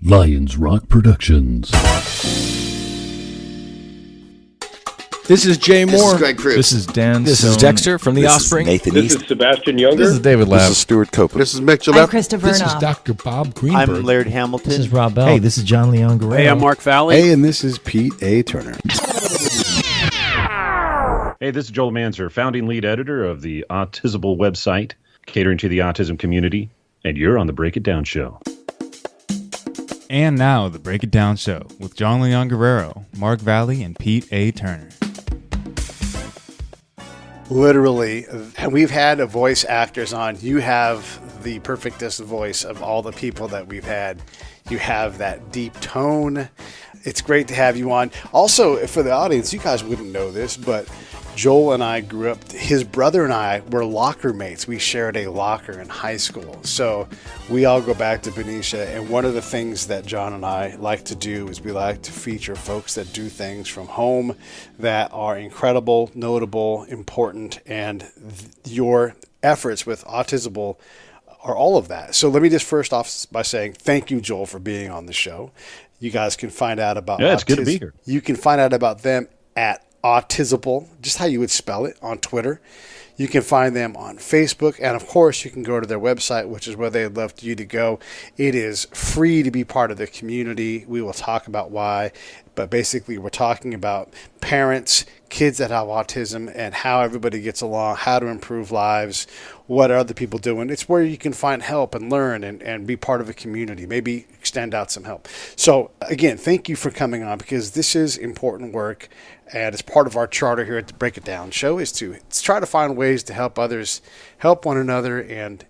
Lions Rock Productions. This is Jay Moore. This is Greg Cruz. This is Dan. This Stone. is Dexter from The This Offspring. is Nathan This East. is Sebastian Younger. This is David This Labb. is Stuart Copeland. This is Mick I'm Gillette. Krista This is Vernoff. Dr. Bob Greenberg. I'm Laird Hamilton. This is Rob Bell. Hey, this is John Leon Guerrero. Hey, I'm Mark Valley. Hey, and this is Pete A. Turner. Hey, this is Joel Manzer, founding lead editor of the Autisable website, catering to the autism community, and you're on the Break It Down Show. And now, the Break It Down Show with John Leon Guerrero, Mark Valley, and Pete A. Turner. Literally, we've had voice actors on. You have the perfectest voice of all the people that we've had. You have that deep tone. It's great to have you on. Also, for the audience, you guys wouldn't know this, but Joel and I grew up, his brother and I were locker mates. We shared a locker in high school. So we all go back to Benicia. And one of the things that John and I like to do is we like to feature folks that do things from home that are incredible, notable, important, and your efforts with Autisable are all of that. So let me just first off by saying thank you, Joel, for being on the show. You guys can find out about it's good to be here. You can find out about them at Autisable, just how you would spell it, on Twitter. You can find them on Facebook, and of course you can go to their website, which is where they'd love you to go. It is free to be part of the community. We will talk about why, but basically we're talking about parents, kids that have autism, and how everybody gets along, how to improve lives, what are other people doing. It's where you can find help and learn and be part of a community, maybe extend out some help. So again, thank you for coming on, because this is important work. And as part of our charter here at the Break It Down Show is to try to find ways to help others, help one another, and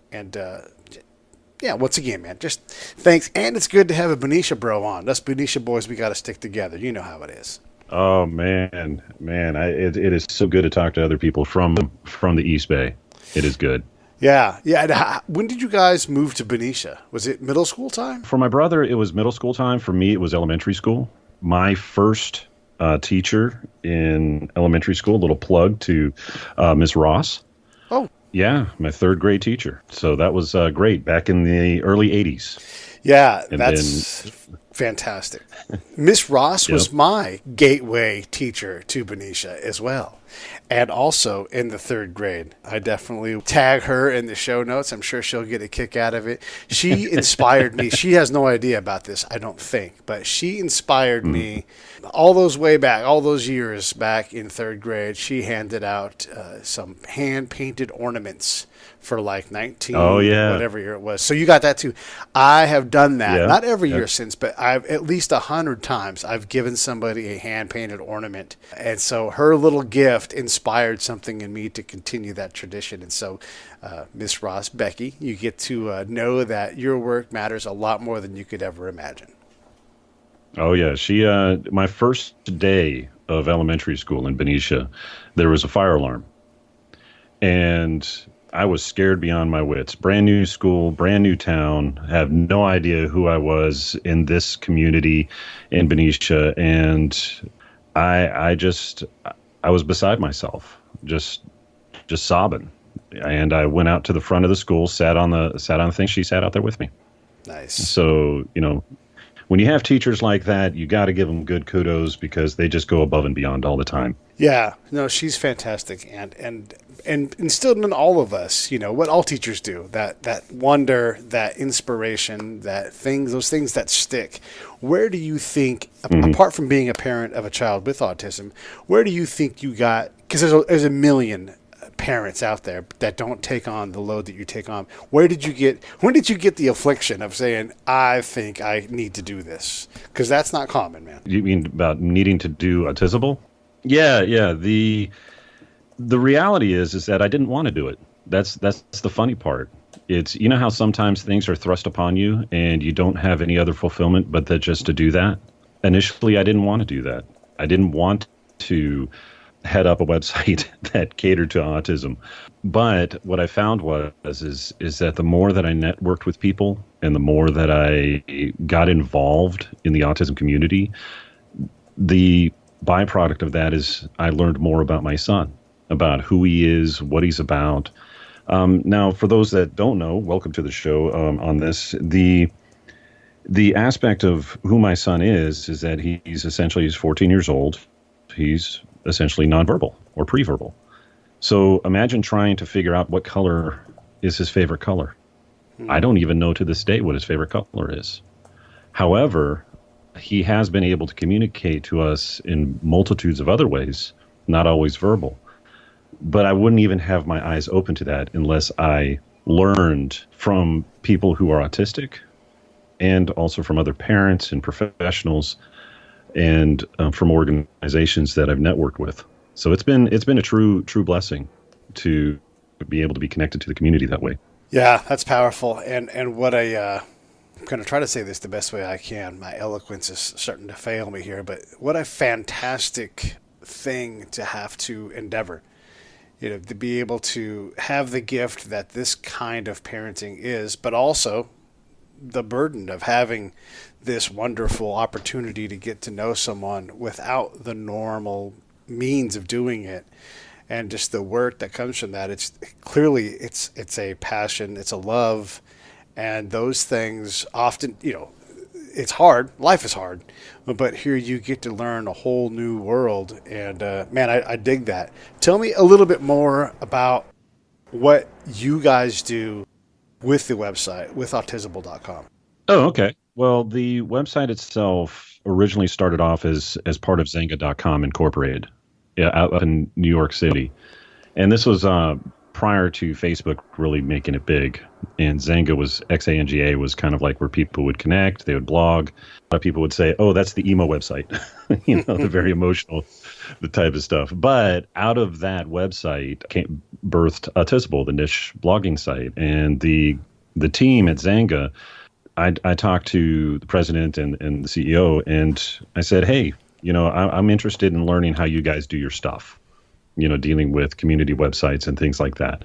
once again, man, just thanks. And it's good to have a Benicia bro on. Us Benicia boys, we got to stick together. You know how it is. Oh, man, it is so good to talk to other people from the East Bay. It is good. Yeah. When did you guys move to Benicia? Was it middle school time? For my brother, it was middle school time. For me, it was elementary school. My first teacher in elementary school, a little plug to Miss Ross. Oh. Yeah, my third grade teacher. So that was great back in the early 80s. Yeah, that's fantastic. Miss Ross was my gateway teacher to Benicia as well. And also in the third grade. I definitely tag her in the show notes. I'm sure she'll get a kick out of it. She inspired me. She has no idea about this, I don't think. But she inspired me all those years back in third grade. She handed out some hand-painted ornaments for like 19, whatever year it was. So you got that too. I have done that, not every year since, but I've at least 100 times I've given somebody a hand-painted ornament. And so her little gift inspired something in me to continue that tradition. And so Miss Ross, Becky, you get to know that your work matters a lot more than you could ever imagine. Oh, yeah. She, my first day of elementary school in Benicia, there was a fire alarm. And I was scared beyond my wits. Brand new school, brand new town, have no idea who I was in this community in Benicia. And I was beside myself, just sobbing. And I went out to the front of the school, sat on the thing. She sat out there with me. Nice. So, when you have teachers like that, you got to give them good kudos, because they just go above and beyond all the time. Yeah, no, she's fantastic, and instilled in all of us, what all teachers do, that wonder, that inspiration, those things that stick. Where do you think, apart from being a parent of a child with autism, where do you think you got, because there's a million parents out there that don't take on the load that you take on. When did you get the affliction of saying, I think I need to do this? Because that's not common, man. You mean about needing to do Autisable? Yeah. The reality is that I didn't want to do it. That's the funny part. It's, how sometimes things are thrust upon you and you don't have any other fulfillment but that just to do that. Initially, I didn't want to do that. I didn't want to head up a website that catered to autism. But what I found is that the more that I networked with people and the more that I got involved in the autism community, the byproduct of that is I learned more about my son, about who he is, what he's about. Now, for those that don't know, welcome to the show on this. The aspect of who my son is that he's 14 years old. He's essentially nonverbal or preverbal. So imagine trying to figure out what color is his favorite color. I don't even know to this day what his favorite color is. However, he has been able to communicate to us in multitudes of other ways, not always verbal. But I wouldn't even have my eyes open to that unless I learned from people who are autistic and also from other parents and professionals and from organizations that I've networked with. So it's been a true blessing to be able to be connected to the community that way. Yeah, that's powerful. And what I'm going to try to say this the best way I can. My eloquence is starting to fail me here, but what a fantastic thing to have to endeavor. To be able to have the gift that this kind of parenting is, but also the burden of having this wonderful opportunity to get to know someone without the normal means of doing it, and just the work that comes from that. It's clearly it's a passion, it's a love, and those things often, it's hard. Life is hard, but here you get to learn a whole new world. And man, I dig that. Tell me a little bit more about what you guys do with the website, with autisable.com. Oh, okay. Well, the website itself originally started off as part of Zynga.com Incorporated, out in New York City. And this was prior to Facebook really making it big. And Xanga was, Xanga was kind of like where people would connect, they would blog. A lot of people would say, oh, that's the emo website, the very emotional, the type of stuff. But out of that website birthed Autisable, the niche blogging site. And the team at Xanga, I talked to the president and the CEO, and I said, hey, I'm interested in learning how you guys do your stuff, dealing with community websites and things like that.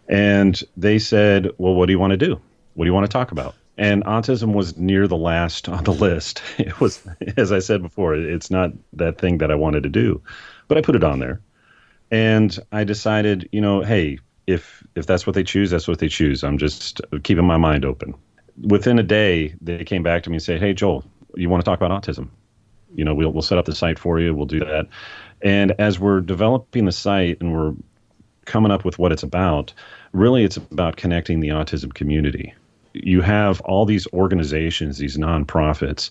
And they said, well, what do you want to do? What do you want to talk about? And autism was near the last on the list. It was, as I said before, it's not that thing that I wanted to do, but I put it on there. And I decided, hey, if that's what they choose, that's what they choose. I'm just keeping my mind open. Within a day, they came back to me and said, hey, Joel, you want to talk about autism? We'll set up the site for you. We'll do that. And as we're developing the site and we're coming up with what it's about, really it's about connecting the autism community. You have all these organizations, these nonprofits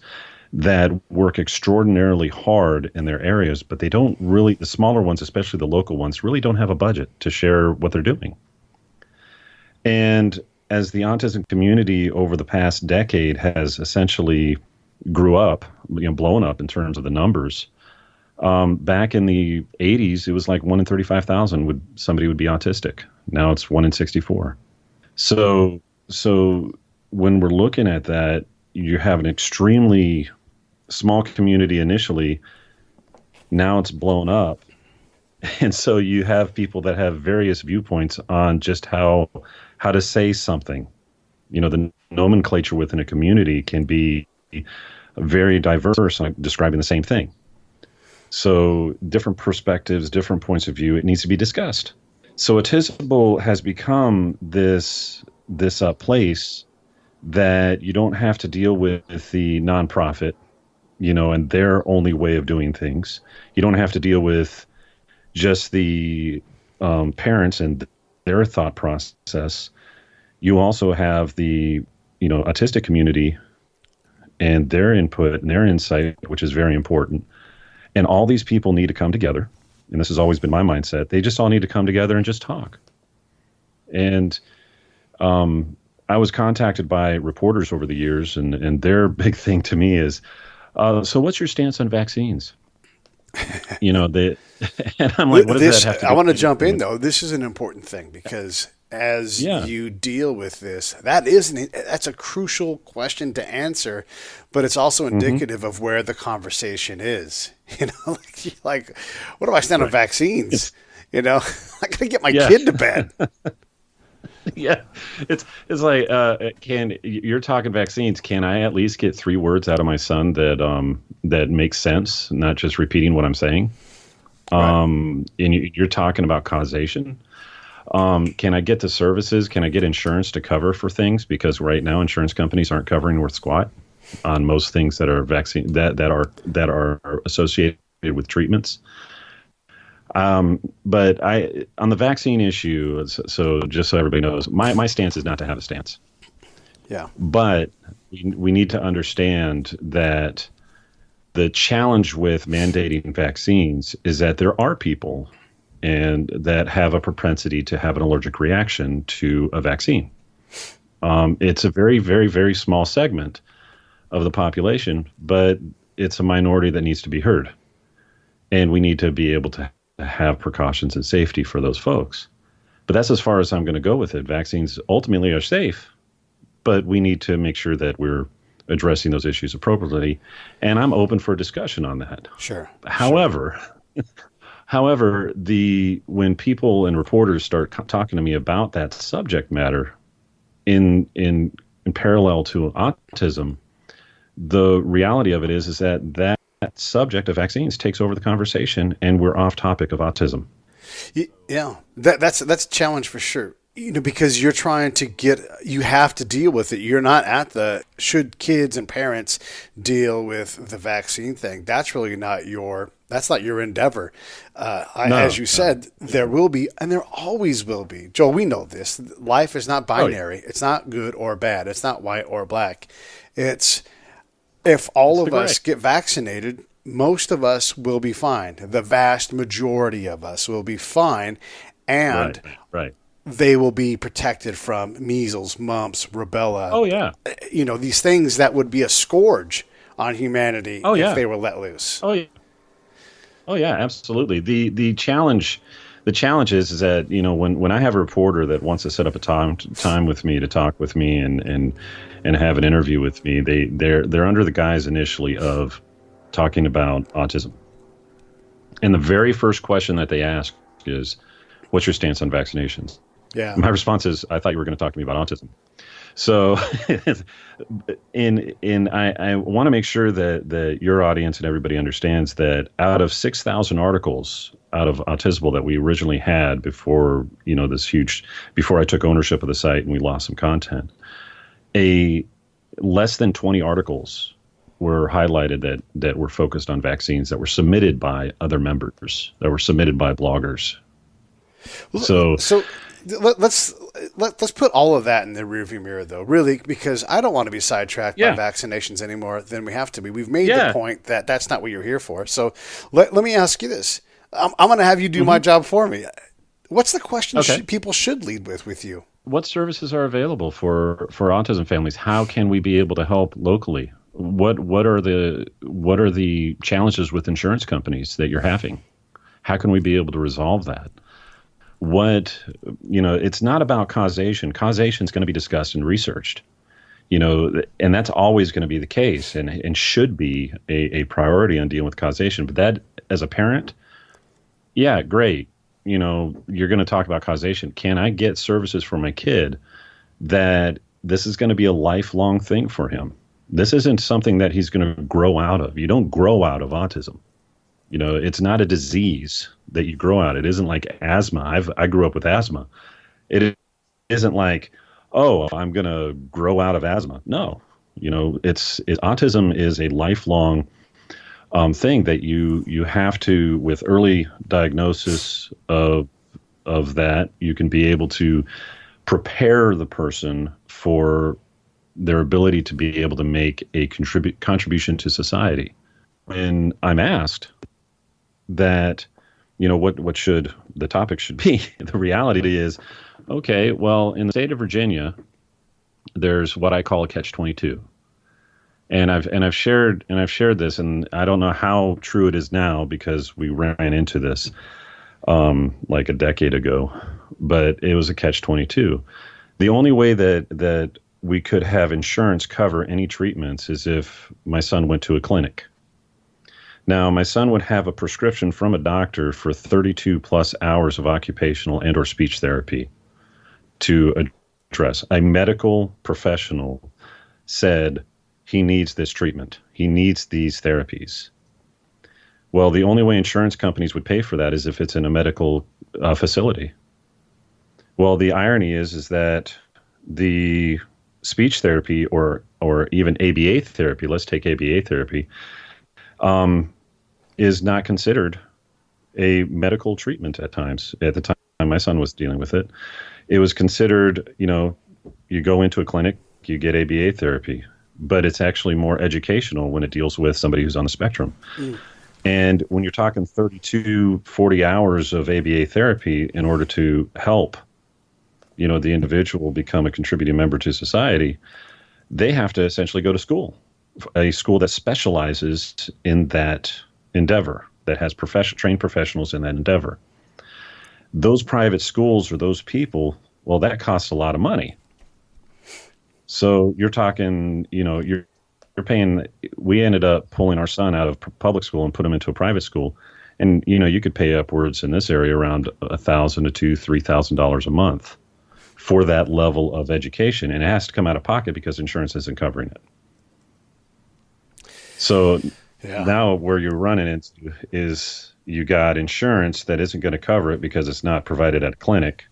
that work extraordinarily hard in their areas, but they don't really, the smaller ones, especially the local ones, really don't have a budget to share what they're doing. And as the autism community over the past decade has essentially grew up, blown up in terms of the numbers, back in the 80s, it was like 1 in 35,000 somebody would be autistic. Now it's 1 in 64. So when we're looking at that, you have an extremely small community initially. Now it's blown up. And so you have people that have various viewpoints on just how to say something. The nomenclature within a community can be very diverse, like describing the same thing. So different perspectives, different points of view, it needs to be discussed. So Autisable has become this place that you don't have to deal with the nonprofit, and their only way of doing things. You don't have to deal with just the parents and their thought process. You also have the autistic community and their input and their insight, which is very important. And all these people need to come together. And this has always been my mindset. They just all need to come together and just talk. And I was contacted by reporters over the years, and their big thing to me is, so what's your stance on vaccines? And I'm like, what does that have to do? I want to jump in, though. This is an important thing because as you deal with this, that's a crucial question to answer, but it's also indicative of where the conversation is. Like what do I stand on vaccines? I got to get my kid to bed. Yeah, it's like you're talking vaccines? Can I at least get 3 words out of my son that makes sense, not just repeating what I'm saying? Right. And you're talking about causation. Can I get the services? Can I get insurance to cover for things? Because right now insurance companies aren't covering worth squat. on most things that are vaccine that are associated with treatments. But on the vaccine issue, so just so everybody knows, my stance is not to have a stance. Yeah. But we need to understand that the challenge with mandating vaccines is that there are people and that have a propensity to have an allergic reaction to a vaccine. It's a very, very, very small segment of the population, but it's a minority that needs to be heard. And we need to be able to have precautions and safety for those folks. But that's as far as I'm going to go with it. Vaccines ultimately are safe, but we need to make sure that we're addressing those issues appropriately. And I'm open for discussion on that. Sure. However, when people and reporters start talking to me about that subject matter in parallel to autism, the reality of it is that subject of vaccines takes over the conversation, and we're off topic of autism. Yeah, that's a challenge for sure. Because you're trying to you have to deal with it. You're not should kids and parents deal with the vaccine thing. That's really not your endeavor. As you said, there will be, and there always will be. Joel, we know this. Life is not binary. Oh, yeah. It's not good or bad. It's not white or black. It's, if all of us get vaccinated, most of us will be fine. The vast majority of us will be fine. And right. They will be protected from measles, mumps, rubella. Oh, yeah. These things that would be a scourge on humanity if they were let loose. Oh, yeah. Oh, yeah, absolutely. The challenge is that, when I have a reporter that wants to set up a time with me to talk with me and have an interview with me, they're under the guise initially of talking about autism. And the very first question that they ask is, what's your stance on vaccinations? Yeah. My response is, I thought you were going to talk to me about autism. So I want to make sure that your audience and everybody understands that out of 6,000 articles out of Autisable that we originally had before I took ownership of the site and we lost some content, less than 20 articles were highlighted that were focused on vaccines that were submitted by other members, that were submitted by bloggers. So let's put all of that in the rearview mirror, though, really, because I don't want to be sidetracked by vaccinations any more than we have to be. We've made the point that that's not what you're here for. So let me ask you this. I'm going to have you do my job for me. What's the question people should lead with you? What services are available for autism families? How can we be able to help locally? What are the challenges with insurance companies that you're having? How can we be able to resolve that? It's not about causation. Causation is going to be discussed and researched, and that's always going to be the case and should be a priority on dealing with causation. But that, as a parent, yeah, great. You're going to talk about causation. Can I get services for my kid that this is going to be a lifelong thing for him? This isn't something that he's going to grow out of. You don't grow out of autism. It's not a disease that you grow out. It isn't like asthma. I grew up with asthma. It isn't like, oh, I'm going to grow out of asthma. No, autism is a lifelong thing that you have to, with early diagnosis of that, you can be able to prepare the person for their ability to be able to make a contribution to society. When I'm asked that, what should the topic should be, the reality is, okay, well, in the state of Virginia, there's what I call a catch-22. And I've shared this, and I don't know how true it is now because we ran into this like a decade ago, but it was a catch-22. The only way that we could have insurance cover any treatments is if my son went to a clinic. Now, my son would have a prescription from a doctor for 32 plus hours of occupational and or speech therapy to address. A medical professional said he needs this treatment. He needs these therapies. Well, the only way insurance companies would pay for that is if it's in a medical facility. Well, the irony is that the speech therapy or even ABA therapy, let's take ABA therapy, is not considered a medical treatment at times. At the time my son was dealing with it, it was considered, you go into a clinic, you get ABA therapy, but it's actually more educational when it deals with somebody who's on the spectrum. And when you're talking 32, 40 hours of ABA therapy in order to help, the individual become a contributing member to society, they have to essentially go to school, a school that specializes in that endeavor, that has trained professionals in that endeavor. Those private schools or those people, well, that costs a lot of money. So you're talking, you're paying. We ended up pulling our son out of public school and put him into a private school, and you could pay upwards in this area around $1,000 to $3,000 a month for that level of education, and it has to come out of pocket because insurance isn't covering it. So now where you're running into is you got insurance that isn't going to cover it because it's not provided at a clinic.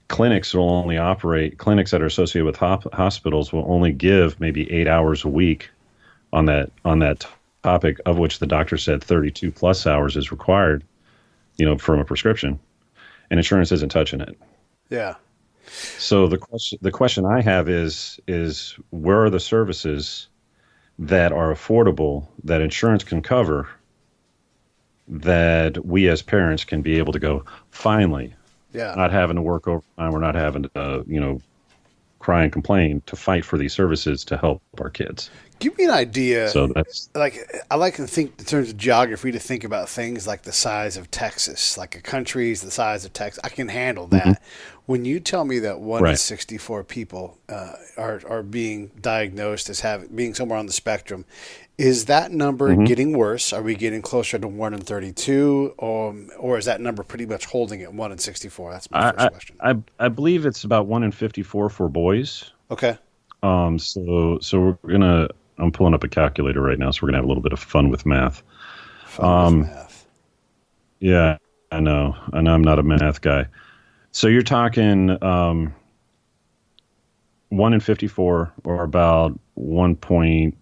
Clinics will only operate, clinics that are associated with hospitals will only give maybe 8 hours a week on that topic, of which the doctor said 32 plus hours is required, from a prescription, and insurance isn't touching it. Yeah. So the question I have is where are the services that are affordable, that insurance can cover, that we as parents can be able to go, finally, not having to work overtime, we're not having to, cry and complain to fight for these services to help our kids. Give me an idea. So that's I like to think in terms of geography, to think about things like the size of Texas, like a country's the size of Texas. I can handle that. Mm-hmm. When you tell me that 1 in 64 people are being diagnosed as being somewhere on the spectrum, is that number getting worse? Are we getting closer to 1 in 32, or is that number pretty much holding at 1 in 64? That's my first question. I believe it's about 1 in 54 for boys. Okay. So I'm pulling up a calculator right now, so we're gonna have a little bit of fun with math. Yeah, I know I'm not a math guy. So you're talking 1 in 54, or about 1 point.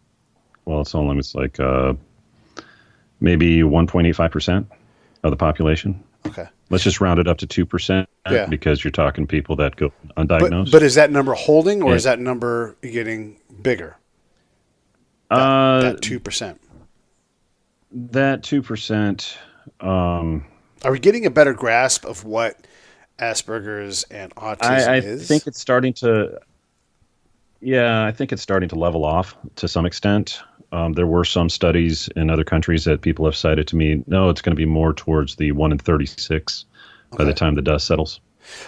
Well, it's like maybe 1.85% of the population. Okay. Let's just round it up to 2%, because you're talking people that go undiagnosed. But is that number holding, or is that number getting bigger? That 2%. That 2%. Are we getting a better grasp of what Asperger's and autism is? I think it's starting to. Yeah, I think it's starting to level off to some extent. There were some studies in other countries that people have cited to me. No, it's going to be more towards the 1 in 36 by the time the dust settles.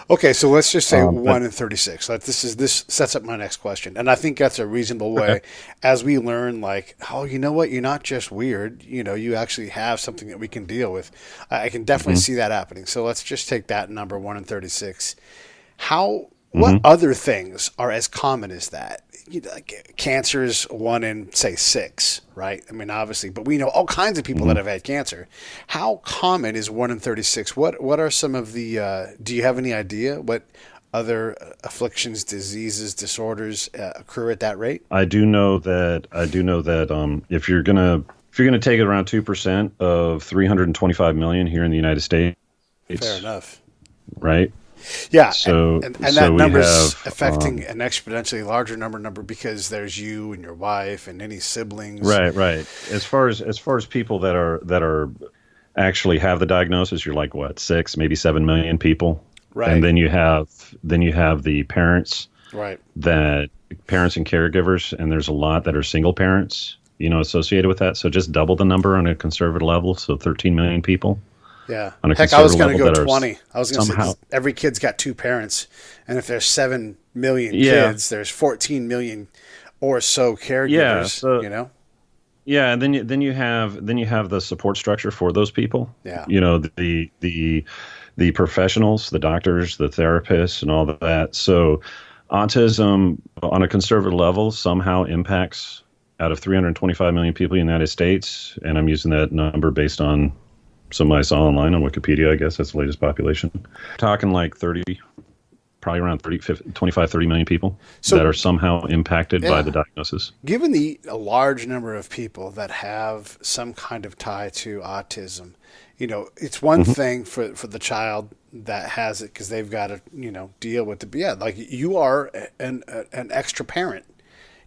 Okay, so let's just say 1 in 36. This sets up my next question, and I think that's a reasonable way as we learn. Like, you know what? You're not just weird. You actually have something that we can deal with. I can definitely see that happening. So let's just take that number 1 in 36. What other things are as common as that? Like cancer is 1 in, say, 6, right? I mean, obviously, but we know all kinds of people that have had cancer. How common is 1 in 36? What are some of the? Do you have any idea what other afflictions, diseases, disorders occur at that rate? I do know that. If you're gonna take it around 2% of 325 million here in the United States, fair enough, right? Yeah, so that number is affecting an exponentially larger number because there's you and your wife and any siblings. Right. As far as people that are actually have the diagnosis, you're like 6, maybe 7 million people. Right. And then you have the parents. Right. That parents and caregivers, and there's a lot that are single parents, associated with that. So just double the number on a conservative level, so 13 million people. Yeah. Heck, I was going to go 20. I was going to say every kid's got 2 parents, and if there's 7 million kids, there's 14 million or so caregivers. Yeah, and then you have the support structure for those people. Yeah. The professionals, the doctors, the therapists, and all that. So autism on a conservative level somehow impacts out of 325 million people in the United States, and I'm using that number based on something I saw online on Wikipedia. I guess that's the latest population. Talking like 30 probably around 25, 30 million people that are somehow impacted by the diagnosis. Given a large number of people that have some kind of tie to autism, it's one thing for the child that has it because they've got to, deal with it. But yeah, like you are an extra parent.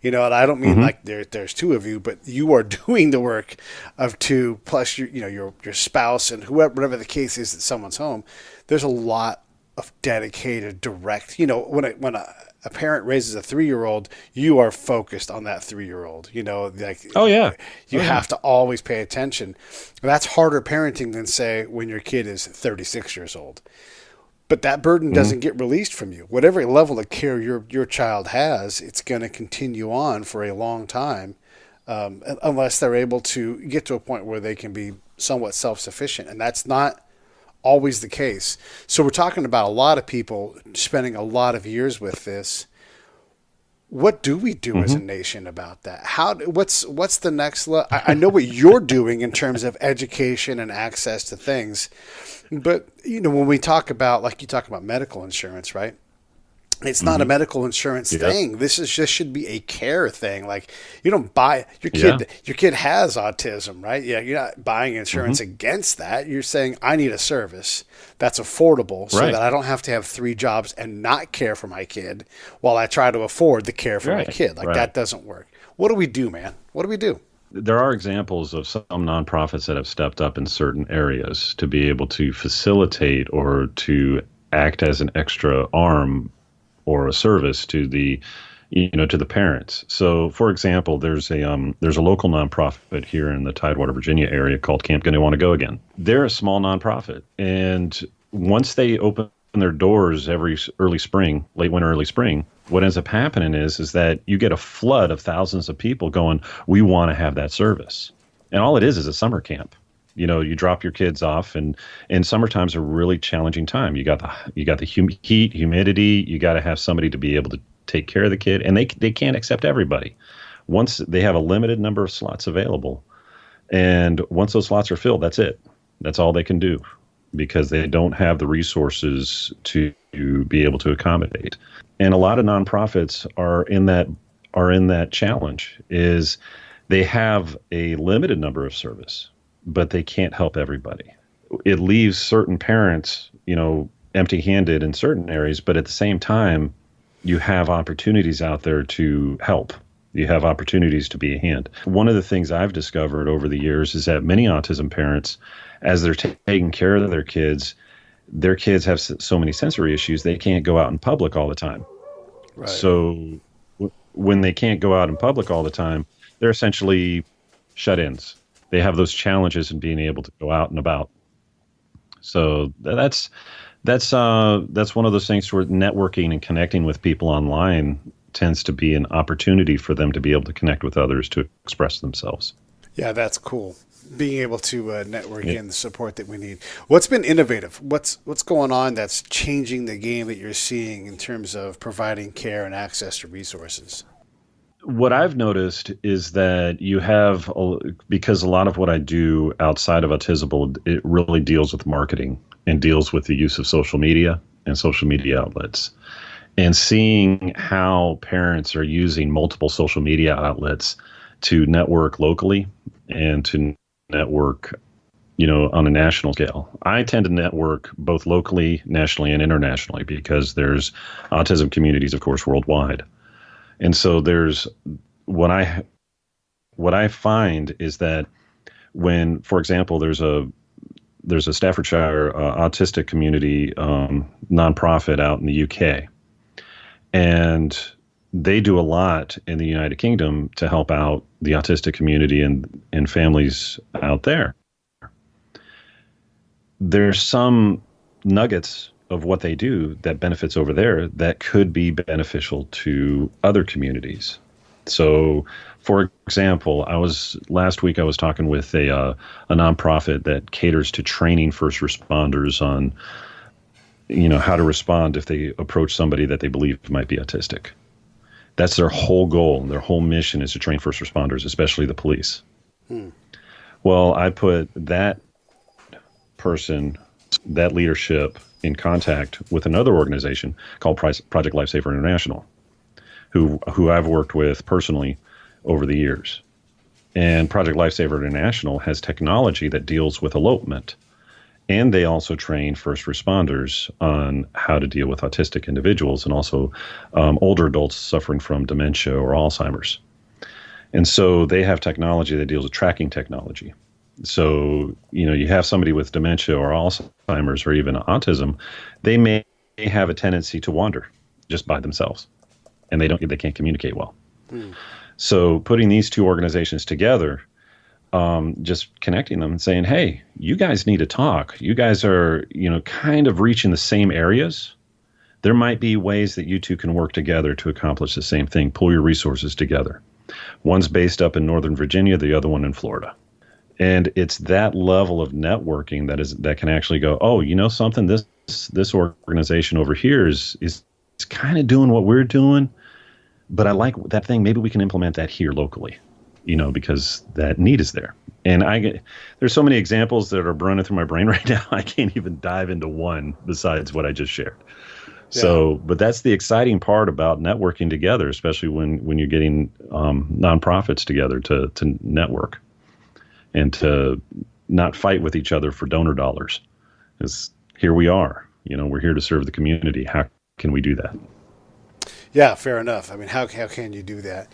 And I don't mean like there's two of you, but you are doing the work of two plus your spouse and whatever the case is at someone's home. There's a lot of dedicated, direct. When a parent raises a 3-year-old, you are focused on that 3-year-old. You have to always pay attention. That's harder parenting than say when your kid is 36 years old. But that burden doesn't get released from you. Whatever level of care your child has, it's going to continue on for a long time unless they're able to get to a point where they can be somewhat self-sufficient. And that's not always the case. So we're talking about a lot of people spending a lot of years with this. What do we do as a nation about that? What's the next level? I know what you're doing in terms of education and access to things. But, when we talk about, like you talk about medical insurance, right? It's not a medical insurance thing. This should be a care thing. Like you don't buy your kid has autism, right? Yeah. You're not buying insurance against that. You're saying I need a service that's affordable so that I don't have to have 3 jobs and not care for my kid while I try to afford the care for my kid. Like that doesn't work. What do we do, man? What do we do? There are examples of some nonprofits that have stepped up in certain areas to be able to facilitate or to act as an extra arm or a service to the parents. So, for example, there's a local nonprofit here in the Tidewater, Virginia area called Camp Gonna Wanna Go Again. They're a small nonprofit, and once they open their doors every late winter, early spring, what ends up happening is that you get a flood of thousands of people going, we want to have that service. And all it is a summer camp. You drop your kids off, and summertime's a really challenging time. You got the heat, humidity. You got to have somebody to be able to take care of the kid, and they can't accept everybody. Once they have a limited number of slots available, and once those slots are filled, that's it. That's all they can do because they don't have the resources to be able to accommodate. And a lot of nonprofits are in that challenge. Is they have a limited number of service, but they can't help everybody. It leaves certain parents, empty-handed in certain areas, but at the same time, you have opportunities out there to help. You have opportunities to be a hand. One of the things I've discovered over the years is that many autism parents, as they're taking care of their kids have so many sensory issues, they can't go out in public all the time. Right. So when they can't go out in public all the time, they're essentially shut-ins. They have those challenges in being able to go out and about. So that's one of those things where networking and connecting with people online tends to be an opportunity for them to be able to connect with others to express themselves. Yeah, that's cool. Being able to network in the support that we need. What's been innovative? What's going on that's changing the game that you're seeing in terms of providing care and access to resources? What I've noticed is that you have, because a lot of what I do outside of Autisable, it really deals with marketing and deals with the use of social media and social media outlets. And seeing how parents are using multiple social media outlets to network locally and to network, on a national scale. I tend to network both locally, nationally, and internationally because there's autism communities, of course, worldwide. And so there's what I find is that when, for example, there's a Staffordshire autistic community nonprofit out in the UK, and they do a lot in the United Kingdom to help out the autistic community and families out there. There's some nuggets of what they do that benefits over there that could be beneficial to other communities. So, for example, last week I was talking with a nonprofit that caters to training first responders on, how to respond if they approach somebody that they believe might be autistic. That's their whole goal. Their whole mission is to train first responders, especially the police. Well, I put that person that leadership in contact with another organization called Project Lifesaver International, who I've worked with personally over the years. And Project Lifesaver International has technology that deals with elopement. And they also train first responders on how to deal with autistic individuals and also older adults suffering from dementia or Alzheimer's. And so they have technology that deals with tracking technology. So, you have somebody with dementia or Alzheimer's or even autism, they may have a tendency to wander just by themselves, and they can't communicate well. So putting these two organizations together, just connecting them and saying, hey, you guys need to talk. You guys are, kind of reaching the same areas. There might be ways that you two can work together to accomplish the same thing. Pull your resources together. One's based up in Northern Virginia, the other one in Florida. And it's that level of networking that can actually go, oh, something, this organization over here is kind of doing what we're doing, but I like that thing. Maybe we can implement that here locally, because that need is there. And there's so many examples that are running through my brain right now. I can't even dive into one besides what I just shared. Yeah. So, but that's the exciting part about networking together, especially when you're getting nonprofits together to network and to not fight with each other for donor dollars. Because here we are, we're here to serve the community. How can we do that? Yeah, fair enough. I mean, how can you do that?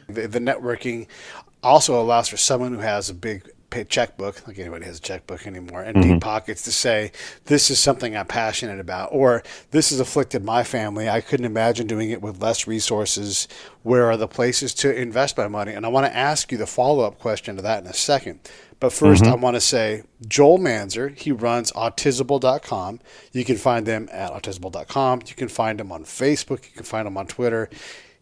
The networking also allows for someone who has a big checkbook, like anybody has a checkbook anymore, and deep pockets to say, this is something I'm passionate about, or this has afflicted my family. I couldn't imagine doing it with less resources. Where are the places to invest my money? And I want to ask you the follow-up question to that in a second. But first, I want to say Joel Manzer, he runs autisable.com. You can find them at autisable.com. You can find him on Facebook. You can find him on Twitter.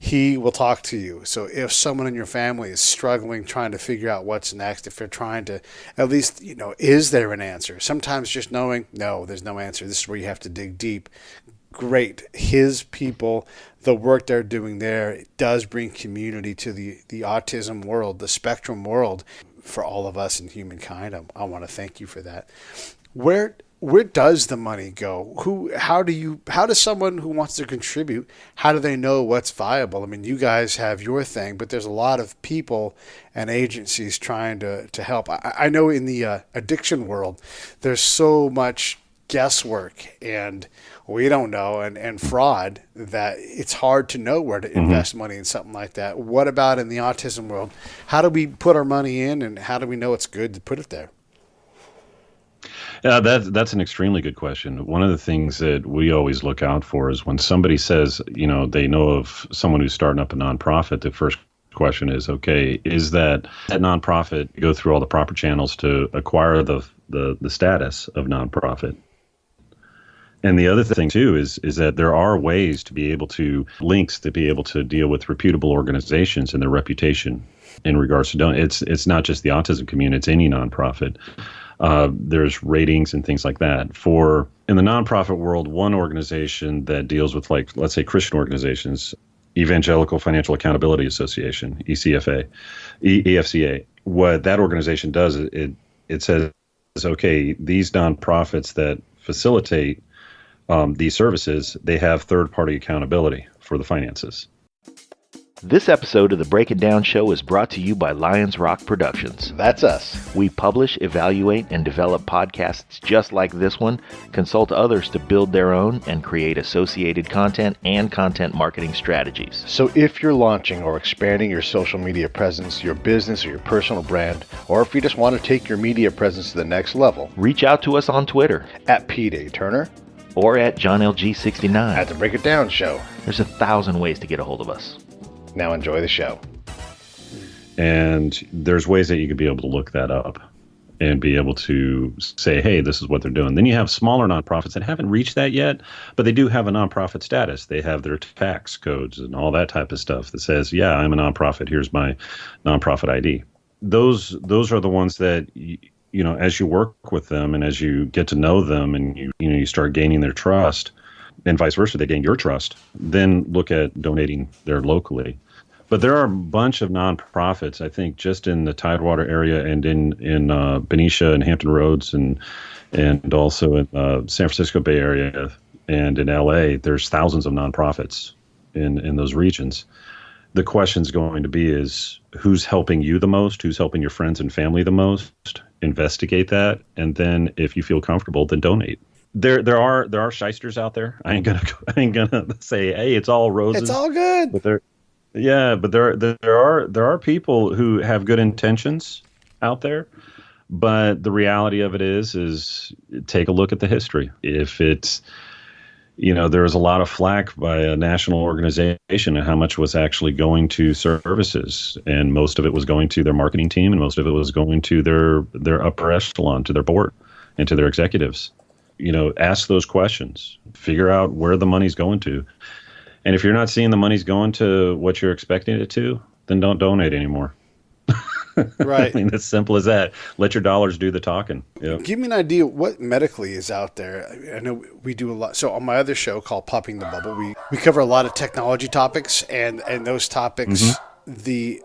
He will talk to you. So if someone in your family is struggling, trying to figure out what's next, if they're trying to, at least, is there an answer? Sometimes just knowing, no, there's no answer. This is where you have to dig deep. Great. His people, the work they're doing there, it does bring community to the autism world, the spectrum world for all of us in humankind. I want to thank you for that. Where does the money go? How does someone who wants to contribute, how do they know what's viable? I mean, you guys have your thing, but there's a lot of people and agencies trying to help. I know in the addiction world, there's so much guesswork and we don't know and fraud that it's hard to know where to invest money in something like that. What about in the autism world? How do we put our money in and how do we know it's good to put it there? Yeah, that's an extremely good question. One of the things that we always look out for is when somebody says, they know of someone who's starting up a nonprofit, the first question is, okay, is that nonprofit go through all the proper channels to acquire the status of nonprofit? And the other thing, too, is that there are ways to be able to links to be able to deal with reputable organizations and their reputation in regards to it's not just the autism community, it's any nonprofit. There's ratings and things like that. In the nonprofit world, one organization that deals with, like, let's say Christian organizations, Evangelical Financial Accountability Association, EFCA, what that organization does, it says, okay, these nonprofits that facilitate these services, they have third-party accountability for the finances. This episode of the Break It Down Show is brought to you by Lions Rock Productions. That's us. We publish, evaluate, and develop podcasts just like this one, consult others to build their own, and create associated content and content marketing strategies. So if you're launching or expanding your social media presence, your business or your personal brand, or if you just want to take your media presence to the next level, reach out to us on Twitter at Pete A. Turner or at JohnLG69 at the Break It Down Show. There's 1,000 ways to get a hold of us. Now enjoy the show. And there's ways that you can be able to look that up and be able to say, hey, this is what they're doing. Then you have smaller nonprofits that haven't reached that yet, but they do have a nonprofit status. They have their tax codes and all that type of stuff that says, yeah, I'm a nonprofit. Here's my nonprofit ID. Those are the ones that, as you work with them and as you get to know them and you start gaining their trust, and vice versa, they gain your trust, then look at donating there locally. But there are a bunch of nonprofits, I think, just in the Tidewater area and in Benicia and Hampton Roads and also in San Francisco Bay Area and in LA. There's thousands of nonprofits in those regions. The question's going to be is who's helping you the most, who's helping your friends and family the most. Investigate that, and then if you feel comfortable, then donate. There are shysters out there. I ain't gonna say, hey, it's all roses. It's all good. But there are people who have good intentions out there. But the reality of it is take a look at the history. If it's, there was a lot of flack by a national organization and how much was actually going to services, and most of it was going to their marketing team, and most of it was going to their upper echelon, to their board, and to their executives. Ask those questions, figure out where the money's going to. And if you're not seeing the money's going to what you're expecting it to, then don't donate anymore. Right. I mean, it's simple as that. Let your dollars do the talking. Yep. Give me an idea what medically is out there. I know we do a lot. So on my other show called Popping the Bubble, we cover a lot of technology topics, and those topics, the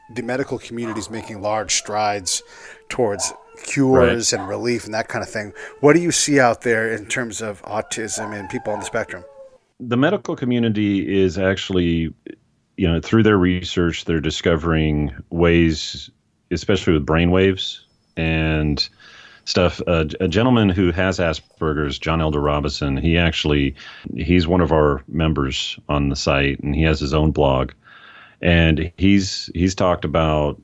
medical community is making large strides towards cures and relief and that kind of thing. What do you see out there in terms of autism and people on the spectrum? The medical community is actually, through their research, they're discovering ways, especially with brainwaves and stuff. A gentleman who has Asperger's, John Elder Robinson, he's one of our members on the site, and he has his own blog. And he's talked about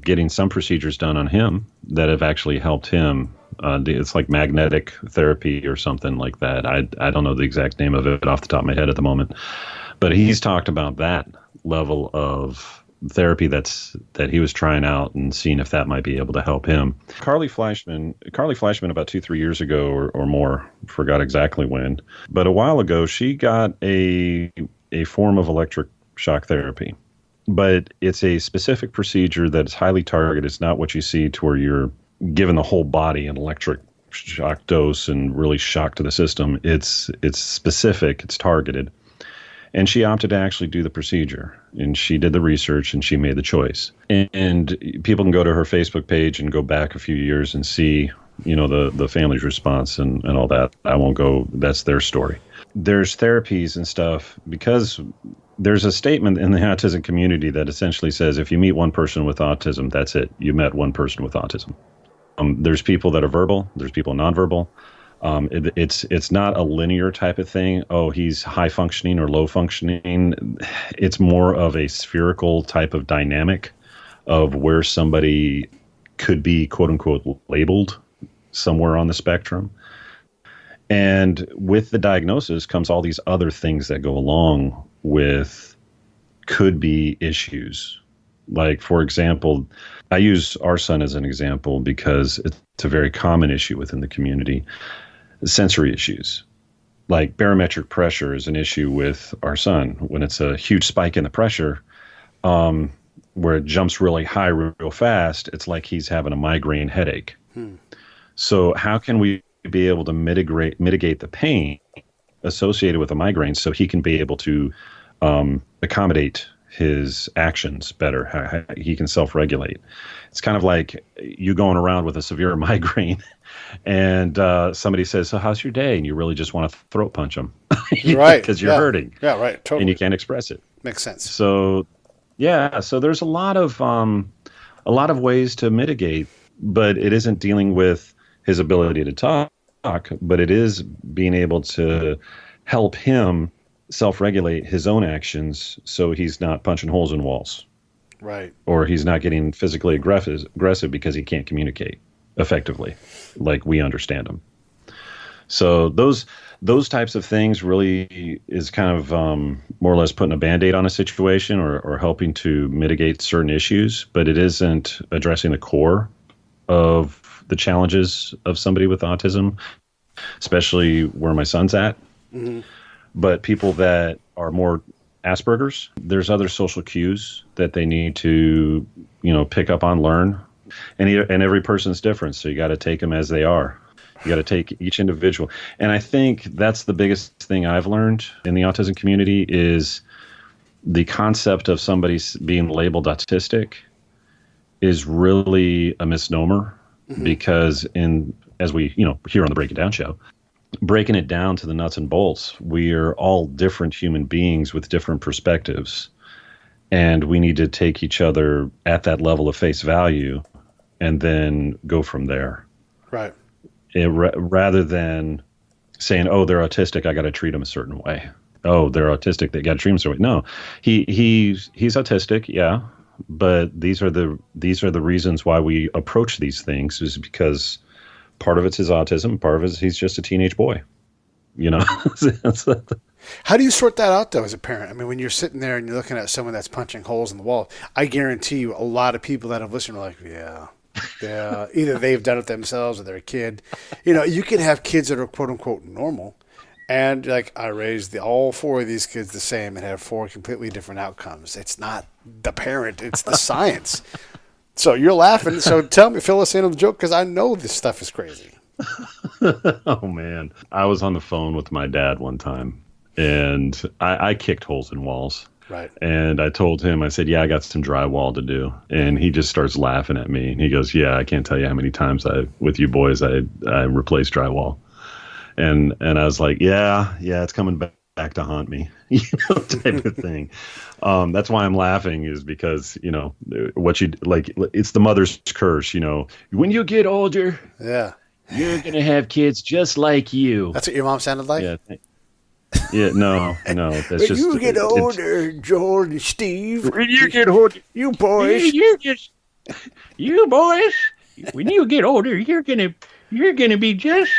getting some procedures done on him that have actually helped him. It's like magnetic therapy or something like that. I don't know the exact name of it off the top of my head at the moment, but he's talked about that level of therapy that he was trying out and seeing if that might be able to help him. Carly Fleischman about 2-3 years ago or more, forgot exactly when, but a while ago, she got a form of electric shock therapy. But it's a specific procedure that is highly targeted. It's not what you see to where you're given the whole body an electric shock dose and really shock to the system. It's specific. It's targeted. And she opted to actually do the procedure. And she did the research and she made the choice. And people can go to her Facebook page and go back a few years and see, the family's response and all that. I won't go. That's their story. There's therapies and stuff because there's a statement in the autism community that essentially says if you meet one person with autism, that's it. You met one person with autism. There's people that are verbal. There's people nonverbal. It's not a linear type of thing. Oh, he's high functioning or low functioning. It's more of a spherical type of dynamic of where somebody could be, quote unquote, labeled somewhere on the spectrum. And with the diagnosis comes all these other things that go along with could be issues. Like, for example, I use our son as an example because it's a very common issue within the community. Sensory issues. Like barometric pressure is an issue with our son. When it's a huge spike in the pressure, where it jumps really high real fast, it's like he's having a migraine headache. So how can we be able to mitigate the pain associated with a migraine so he can be able to accommodate his actions better, how he can self-regulate? It's kind of like you going around with a severe migraine and somebody says, so how's your day? And you really just want to throat punch them. Right. Because you're hurting. Yeah, right. Totally. And you can't express it. Makes sense. So, so there's a lot of ways to mitigate, but it isn't dealing with his ability to talk, but it is being able to help him self-regulate his own actions so he's not punching holes in walls. Right. Or he's not getting physically aggressive because he can't communicate effectively like we understand him. So those types of things really is kind of more or less putting a Band-Aid on a situation or helping to mitigate certain issues, but it isn't addressing the core of the challenges of somebody with autism, especially where my son's at. Mm-hmm. But people that are more Asperger's, there's other social cues that they need to, pick up on, learn. And every person's different, so you got to take them as they are. You got to take each individual. And I think that's the biggest thing I've learned in the autism community is the concept of somebody being labeled autistic is really a misnomer, because as we, here on the Break It Down show, breaking it down to the nuts and bolts, we're all different human beings with different perspectives, and we need to take each other at that level of face value and then go from there. Right. Rather than saying, oh, they're autistic, I got to treat them a certain way. Oh, they're autistic, they got to treat them a certain way. No, he's autistic, yeah, but these are the reasons why we approach these things, is because part of it's his autism, part of it is he's just a teenage boy. How do you sort that out, though, as a parent? I mean, when you're sitting there and you're looking at someone that's punching holes in the wall, I guarantee you a lot of people that have listened are like, yeah, either they've done it themselves or they're a kid. You can have kids that are quote-unquote normal, and like, I raised all 4 of these kids the same and have 4 completely different outcomes. It's not the parent, it's the science. So you're laughing. So tell me, fill us in on the joke, because I know this stuff is crazy. Oh, man. I was on the phone with my dad one time, and I kicked holes in walls. Right. And I told him, I said, yeah, I got some drywall to do. And he just starts laughing at me. And he goes, yeah, I can't tell you how many times with you boys, I replaced drywall. And I was like, yeah, it's coming back to haunt me, type of thing. That's why I'm laughing, is because, what you like, it's the mother's curse, when you get older, yeah, you're going to have kids just like you. That's what your mom sounded like? Yeah, no, that's when just. You get older, Joel and Steve. When you get older, you boys. You boys, when you get older, you're gonna be just.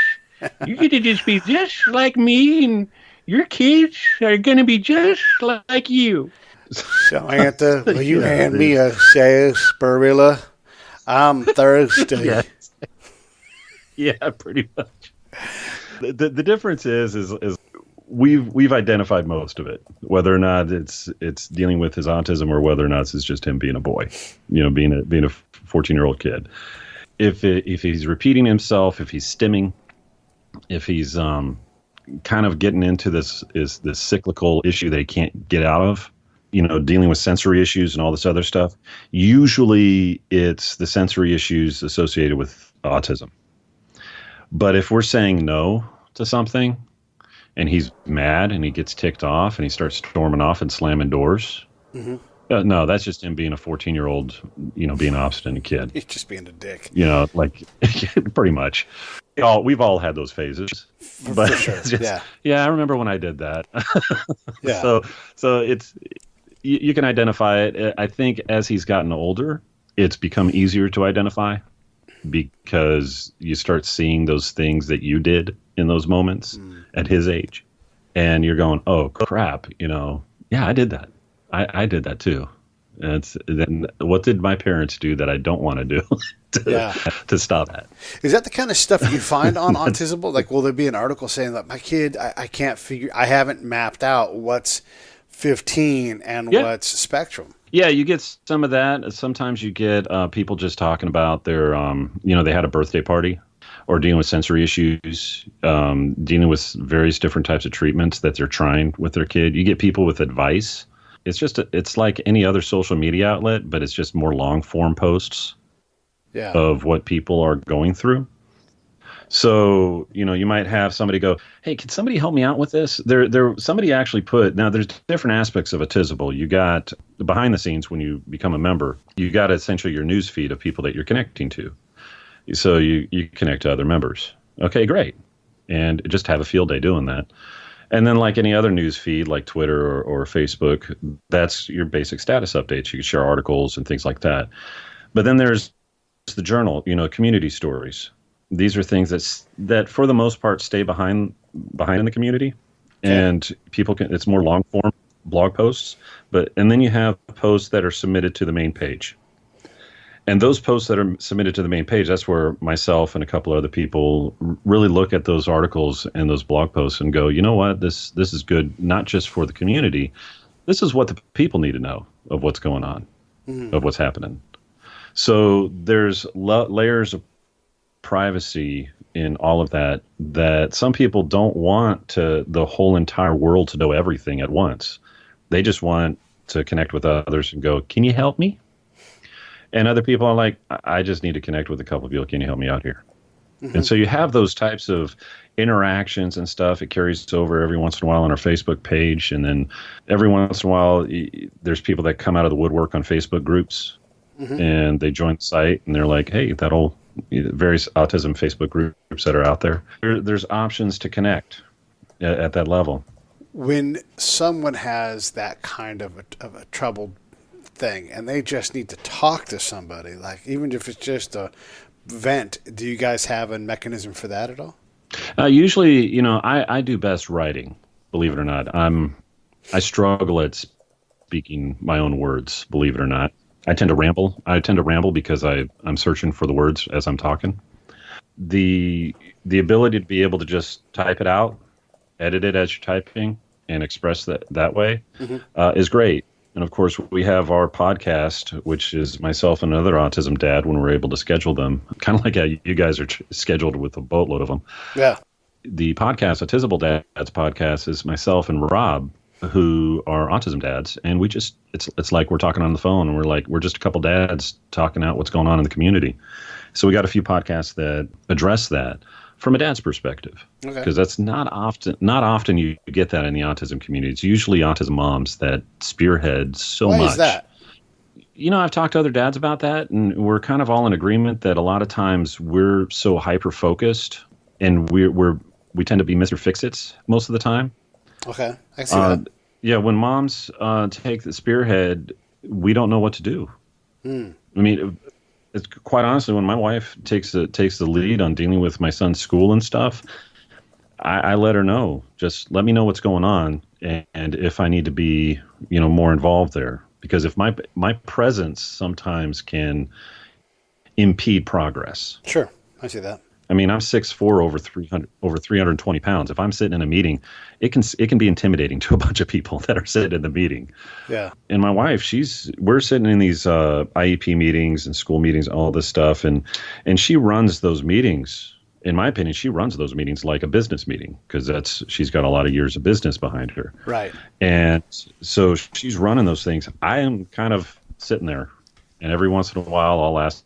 You're gonna just be just like me, and your kids are gonna be just like you. Samantha, will you hand me a sarsaparilla? I'm thirsty. Yeah. Yeah, pretty much. The difference is we've identified most of it, whether or not it's dealing with his autism or whether or not it's just him being a boy, being a 14-year-old kid. If he's repeating himself, if he's stimming, if he's kind of getting into this cyclical issue that he can't get out of, dealing with sensory issues and all this other stuff, usually it's the sensory issues associated with autism. But if we're saying no to something and he's mad and he gets ticked off and he starts storming off and slamming doors, no, that's just him being a 14-year-old, being an obstinate kid. He's just being a dick. Like pretty much. We've all had those phases. But for sure. Yeah, I remember when I did that. Yeah. So it's you can identify it. I think as he's gotten older, it's become easier to identify, because you start seeing those things that you did in those moments at his age, and you're going, oh crap, yeah, I did that. I did that too. And then what did my parents do that I don't want to do to stop that? Is that the kind of stuff you find on Autisable? Like, will there be an article saying that my kid, I haven't mapped out what's 15 and what's spectrum? Yeah, you get some of that. Sometimes you get people just talking about their, they had a birthday party, or dealing with sensory issues, dealing with various different types of treatments that they're trying with their kid. You get people with advice. It's like any other social media outlet, but it's just more long form posts of what people are going through. So, you might have somebody go, hey, can somebody help me out with this? Somebody actually now there's different aspects of Autisable. You got behind the scenes when you become a member, you got essentially your news feed of people that you're connecting to. So you connect to other members. Okay, great. And just have a field day doing that. And then like any other news feed like Twitter or Facebook, that's your basic status updates. You can share articles and things like that. But then there's the journal, community stories. These are things that for the most part stay behind in the community, and people it's more long form blog posts. And then you have posts that are submitted to the main page. And those posts that are submitted to the main page, that's where myself and a couple other people really look at those articles and those blog posts and go, you know what, this is good, not just for the community. This is what the people need to know of what's going on, of what's happening. So there's layers of privacy in all of that some people don't want the whole entire world to know everything at once. They just want to connect with others and go, can you help me? And other people are like, I just need to connect with a couple of people. Can you help me out here? Mm-hmm. And so you have those types of interactions and stuff. It carries over every once in a while on our Facebook page. And then every once in a while, there's people that come out of the woodwork on Facebook groups, and they join the site and they're like, hey, various autism Facebook groups that are out there. There's options to connect at that level. When someone has that kind of a troubled thing and they just need to talk to somebody, like even if it's just a vent, do you guys have a mechanism for that at all? Usually, I do best writing, believe it or not. I struggle at speaking my own words, believe it or not. I tend to ramble because I'm searching for the words as I'm talking. The ability to be able to just type it out, edit it as you're typing, and express that way is great. And of course, we have our podcast, which is myself and another autism dad when we're able to schedule them, kind of like how you guys are scheduled with a boatload of them. Yeah. The podcast, Autisable Dads podcast, is myself and Rob, who are autism dads. And we just, it's like we're talking on the phone and we're just a couple dads talking out what's going on in the community. So we got a few podcasts that address that from a dad's perspective, because that's not often you get that in the autism community. It's usually autism moms that spearhead so much. Why is that? I've talked to other dads about that, and we're kind of all in agreement that a lot of times we're so hyper focused, and we tend to be Mr. Fix-Its most of the time. Okay, I see that. Yeah, when moms take the spearhead, we don't know what to do. I mean, it's quite honestly, when my wife takes the lead on dealing with my son's school and stuff, I let her know. Just let me know what's going on, and if I need to be, more involved there. Because if my presence sometimes can impede progress. Sure, I see that. I mean, I'm 6'4", over 320 pounds. If I'm sitting in a meeting, it can be intimidating to a bunch of people that are sitting in the meeting. Yeah. And my wife, we're sitting in these IEP meetings and school meetings, all this stuff, and she runs those meetings. In my opinion, she runs those meetings like a business meeting, because she's got a lot of years of business behind her. Right. And so she's running those things. I am kind of sitting there, and every once in a while I'll ask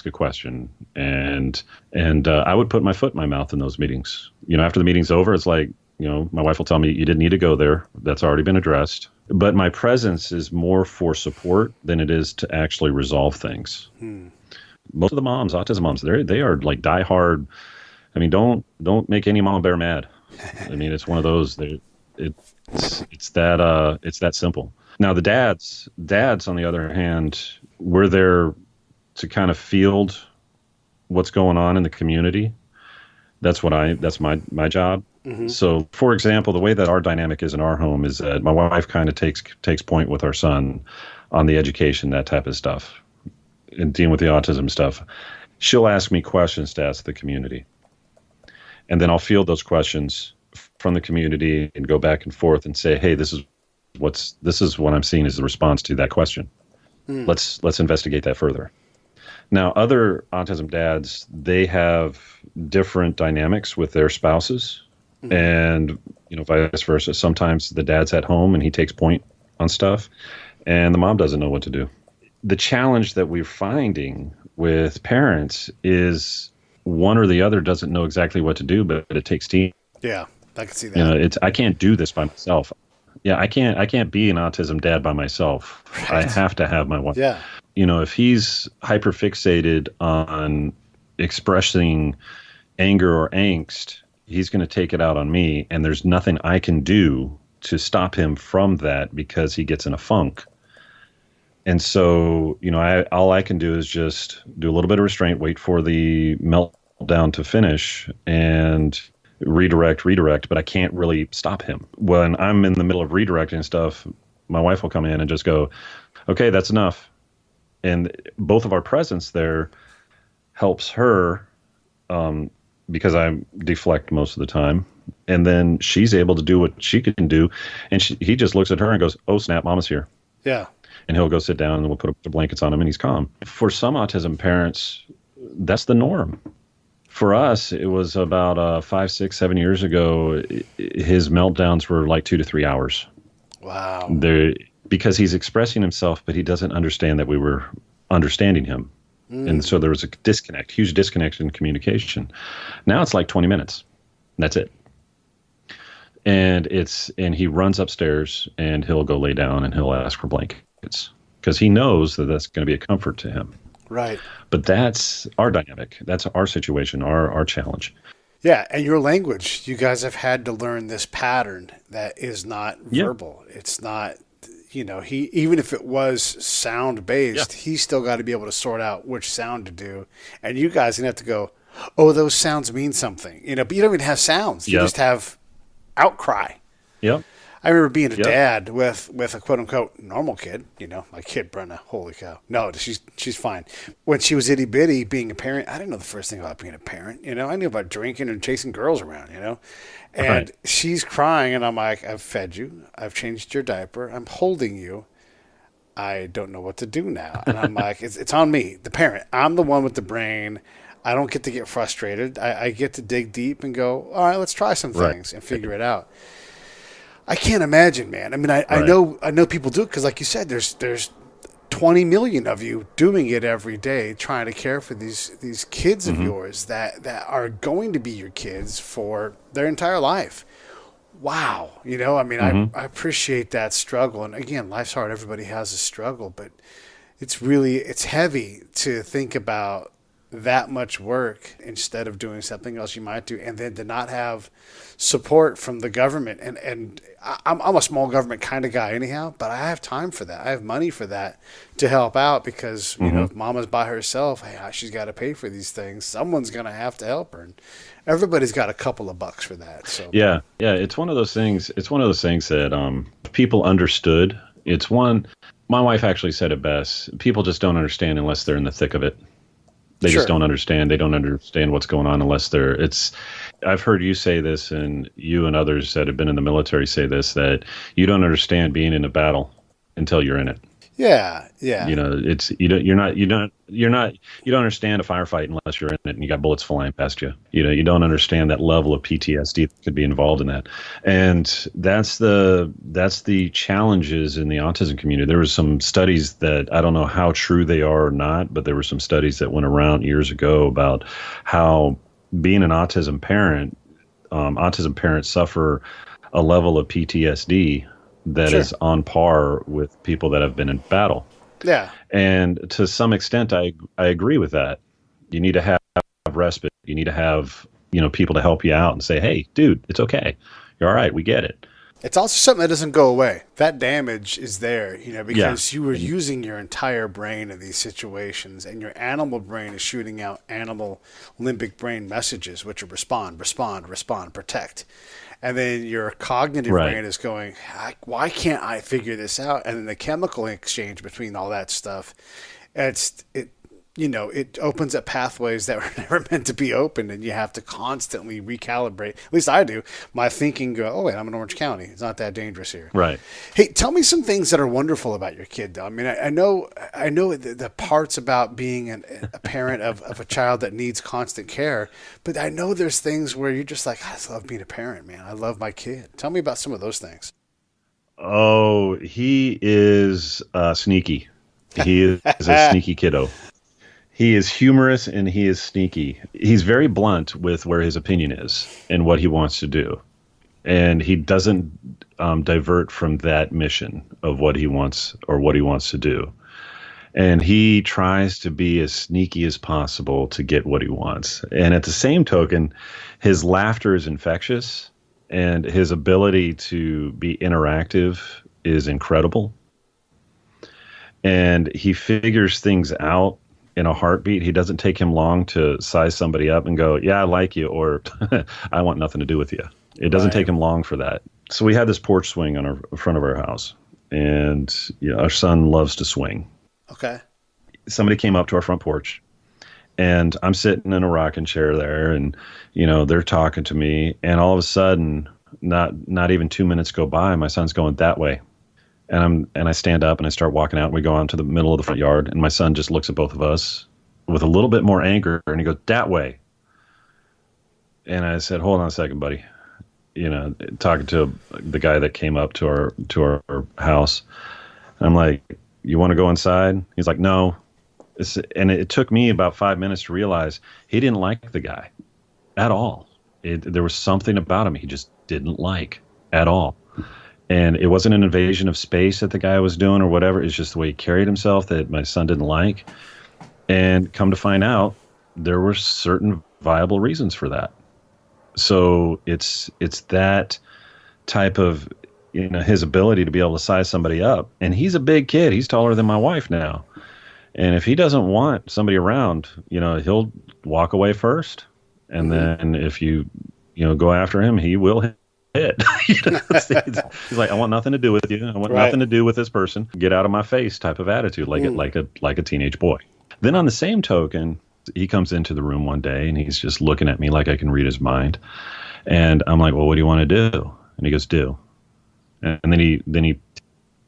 a question, and I would put my foot in my mouth in those meetings. After the meeting's over, it's like, my wife will tell me, you didn't need to go there. That's already been addressed. But my presence is more for support than it is to actually resolve things. Most of the moms, autism moms, they are like diehard. I mean, don't make any mama bear mad. I mean, it's one of those. It's that simple. Now the dads on the other hand, we're there to kind of field what's going on in the community. That's my job. So, for example, the way that our dynamic is in our home is that my wife kind of takes point with our son on the education, that type of stuff, and dealing with the autism stuff. She'll ask me questions to ask the community, and then I'll field those questions from the community and go back and forth and say, hey, this is what I'm seeing as the response to that question. Let's investigate that further. Now, other autism dads, they have different dynamics with their spouses, and vice versa. Sometimes the dad's at home and he takes point on stuff, and the mom doesn't know what to do. The challenge that we're finding with parents is one or the other doesn't know exactly what to do, but it takes team. Yeah, I can see that. I can't do this by myself. Yeah, I can't be an autism dad by myself. Right. I have to have my wife. Yeah. If he's hyperfixated on expressing anger or angst, he's going to take it out on me, and there's nothing I can do to stop him from that because he gets in a funk. And so, all I can do is just do a little bit of restraint, wait for the meltdown to finish, and redirect, but I can't really stop him. When I'm in the middle of redirecting stuff, my wife will come in and just go, okay, that's enough. And both of our presence there helps her, because I deflect most of the time. And then she's able to do what she can do. And he just looks at her and goes, oh, snap, mama's here. Yeah. And he'll go sit down and we'll put the blankets on him and he's calm. For some autism parents, that's the norm. For us, it was about 5, 6, 7 years ago, his meltdowns were like 2 to 3 hours. Wow. because he's expressing himself, but he doesn't understand that we were understanding him. And so there was a disconnect, huge disconnect in communication. Now it's like 20 minutes. That's it. And he runs upstairs and he'll go lay down and he'll ask for blankets because he knows that that's going to be a comfort to him. Right. But that's our dynamic. That's our situation, our challenge. Yeah, and your language. You guys have had to learn this pattern that is not verbal. It's not, he, even if it was sound based, he's still got to be able to sort out which sound to do. And you guys are going to have to go, oh, those sounds mean something. But you don't even have sounds. You just have outcry. Yep. I remember being a dad with a quote unquote normal kid, my kid Brenna, holy cow. No, she's fine. When she was itty bitty being a parent, I didn't know the first thing about being a parent. I knew about drinking and chasing girls around, and she's crying and I'm like, I've fed you. I've changed your diaper. I'm holding you. I don't know what to do now. And I'm like, it's on me, the parent. I'm the one with the brain. I don't get to get frustrated. I get to dig deep and go, all right, let's try some things and figure it out. I can't imagine, man. I mean, I know people do it because, like you said, there's 20 million of you doing it every day, trying to care for these kids of yours that are going to be your kids for their entire life. Wow, I appreciate that struggle. And again, life's hard. Everybody has a struggle, but it's heavy to think about that much work instead of doing something else you might do, and then to not have support from the government. And I'm a small government kind of guy anyhow, but I have time for that. I have money for that to help out because if mama's by herself, hey, she's got to pay for these things. Someone's going to have to help her, and everybody's got a couple of bucks for that. So yeah, it's one of those things. It's one of those things that people understood. My wife actually said it best. People just don't understand unless they're in the thick of it. They just don't understand. They don't understand what's going on unless I've heard you say this, and you and others that have been in the military say this, that you don't understand being in a battle until you're in it. Yeah. You don't understand a firefight unless you're in it and you got bullets flying past you. You don't understand that level of PTSD that could be involved in that. And that's the challenges in the autism community. There were some studies that I don't know how true they are or not, but there were some studies that went around years ago about how being an autism parents suffer a level of PTSD that is on par with people that have been in battle. Yeah. And to some extent, I agree with that. You need to have respite. You need to have, people to help you out and say, hey, dude, it's okay. You're all right. We get it. It's also something that doesn't go away. That damage is there, because you were using your entire brain in these situations, and your animal brain is shooting out animal limbic brain messages, which are respond, protect. And then your cognitive brain is going, why can't I figure this out? And then the chemical exchange between all that stuff, it opens up pathways that were never meant to be opened, and you have to constantly recalibrate. At least I do. My thinking go, oh, wait, I'm in Orange County. It's not that dangerous here. Right. Hey, tell me some things that are wonderful about your kid, though. I mean, I know the parts about being a parent of a child that needs constant care, but I know there's things where you're just like, I just love being a parent, man. I love my kid. Tell me about some of those things. Oh, he is sneaky. He is a sneaky kiddo. He is humorous and he is sneaky. He's very blunt with where his opinion is and what he wants to do. And he doesn't divert from that mission of what he wants to do. And he tries to be as sneaky as possible to get what he wants. And at the same token, his laughter is infectious and his ability to be interactive is incredible. And he figures things out in a heartbeat. He doesn't take him long to size somebody up and go, yeah, I like you, or I want nothing to do with you. It doesn't take him long for that. So we had this porch swing on our front of our house, and our son loves to swing. Okay. Somebody came up to our front porch, and I'm sitting in a rocking chair there, and they're talking to me, and all of a sudden, not even 2 minutes go by, my son's going that way. And I stand up and I start walking out, and we go out to the middle of the front yard, and my son just looks at both of us with a little bit more anger, and he goes, that way. And I said, hold on a second, buddy. Talking to the guy that came up to our house. I'm like, you want to go inside? He's like, no. And it took me about 5 minutes to realize he didn't like the guy at all. There was something about him he just didn't like at all. And it wasn't an invasion of space that the guy was doing or whatever. It's just the way he carried himself that my son didn't like. And come to find out, there were certain viable reasons for that. So it's that type of, his ability to be able to size somebody up. And he's a big kid. He's taller than my wife now. And if he doesn't want somebody around, he'll walk away first. And then if you go after him, he will hit. He's like, I want nothing to do with you. I want nothing to do with this person. Get out of my face type of attitude, like a teenage boy. Then on the same token, he comes into the room one day and he's just looking at me like I can read his mind. And I'm like, well, what do you want to do? And he goes, do. And then he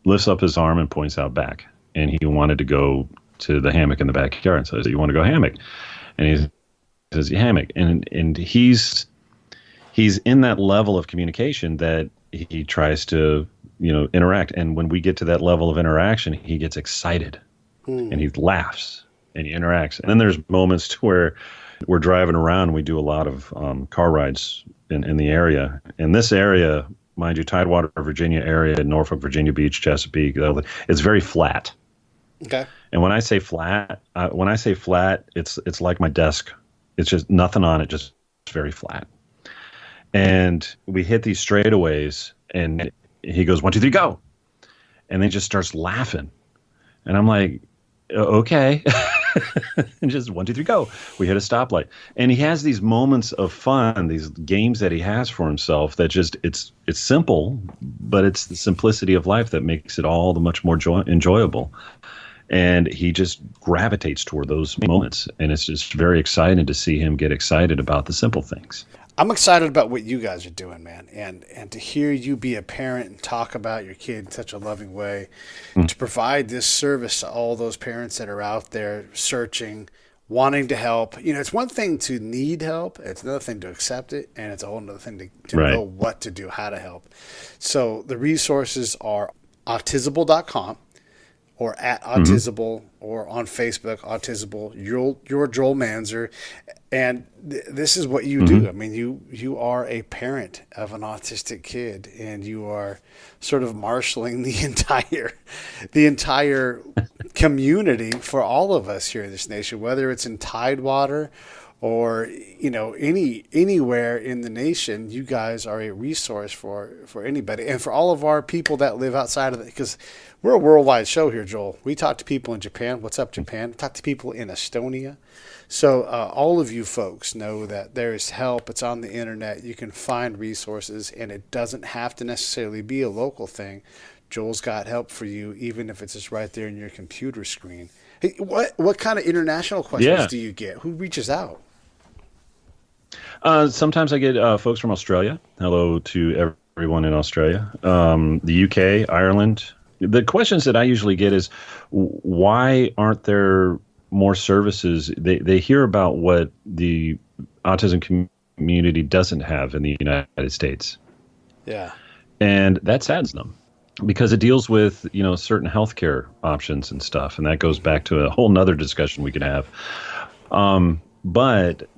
lifts up his arm and points out back. And he wanted to go to the hammock in the backyard. And so I said, you want to go hammock? And he says, hammock. And he's in that level of communication that he tries to, interact. And when we get to that level of interaction, he gets excited and he laughs and he interacts. And then there's moments to where we're driving around and we do a lot of car rides in the area. In this area, mind you, Tidewater, Virginia area, Norfolk, Virginia Beach, Chesapeake, it's very flat. Okay. And when I say flat, it's like my desk. It's just nothing on it, just very flat. And we hit these straightaways, and he goes, 1, 2, 3, go. And then just starts laughing. And I'm like, okay. And just 1, 2, 3, go. We hit a stoplight. And he has these moments of fun, these games that he has for himself that just, it's simple, but it's the simplicity of life that makes it all the much more enjoyable. And he just gravitates toward those moments. And it's just very exciting to see him get excited about the simple things. I'm excited about what you guys are doing, man. And to hear you be a parent and talk about your kid in such a loving way, to provide this service to all those parents that are out there searching, wanting to help. It's one thing to need help. It's another thing to accept it. And it's a whole other thing to know what to do, how to help. So the resources are autisable.com. or at Autisable, or on Facebook, Autisable. You're Joel Manzer, and this is what you do. I mean, you are a parent of an autistic kid, and you are sort of marshaling the entire community for all of us here in this nation, whether it's in Tidewater or anywhere in the nation. You guys are a resource for anybody, and for all of our people that live outside of it, because we're a worldwide show here, Joel. We talk to people in Japan. What's up, Japan? We talk to people in Estonia. So all of you folks know that there is help. It's on the internet. You can find resources, and it doesn't have to necessarily be a local thing. Joel's got help for you, even if it's just right there in your computer screen. Hey, what kind of international questions do you get? Who reaches out? Sometimes I get folks from Australia. Hello to everyone in Australia. The UK, Ireland. The questions that I usually get is, why aren't there more services? They hear about what the autism community doesn't have in the United States. Yeah. And that saddens them, because it deals with, certain healthcare options and stuff. And that goes back to a whole nother discussion we could have. But